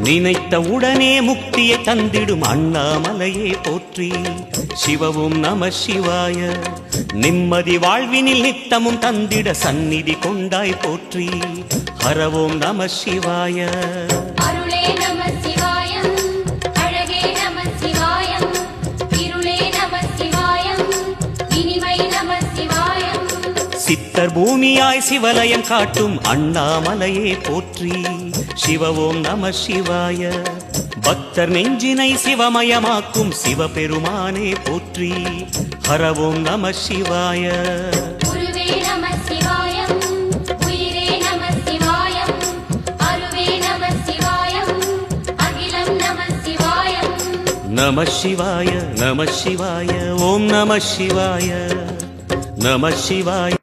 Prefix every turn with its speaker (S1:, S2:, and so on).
S1: நினைத்த உடனே முக்தியை தந்திடும் அண்ணாமலையே போற்றி. சிவவும் நம சிவாய. நிம்மதி வாழ்வினில் நித்தமும் தந்திட சந்நிதி கொண்டாய் போற்றி. ஹரவோம் நம சிவாய.
S2: அருளே நம சிவாயம், அழகே நம சிவாயம், இருளே நம சிவாயம், இனிமை நம சிவாயம்.
S1: சித்தர் பூமியாய் சிவலயம் காட்டும் அண்ணாமலையே போற்றி. சிவவோம் நம சிவாய. பக்தர் நெஞ்சினை சிவமயமாக்கும் சிவபெருமானே போற்றி. ஹரவோம் நம சிவாய.
S2: குருவே நம சிவாயம், உயிரே நம சிவாயம், அருவே நம சிவாயம், அகிலம் நம சிவாயம்.
S1: நம சிவாய நம சிவாய. ஓம் நம சிவாய. நம சிவாய.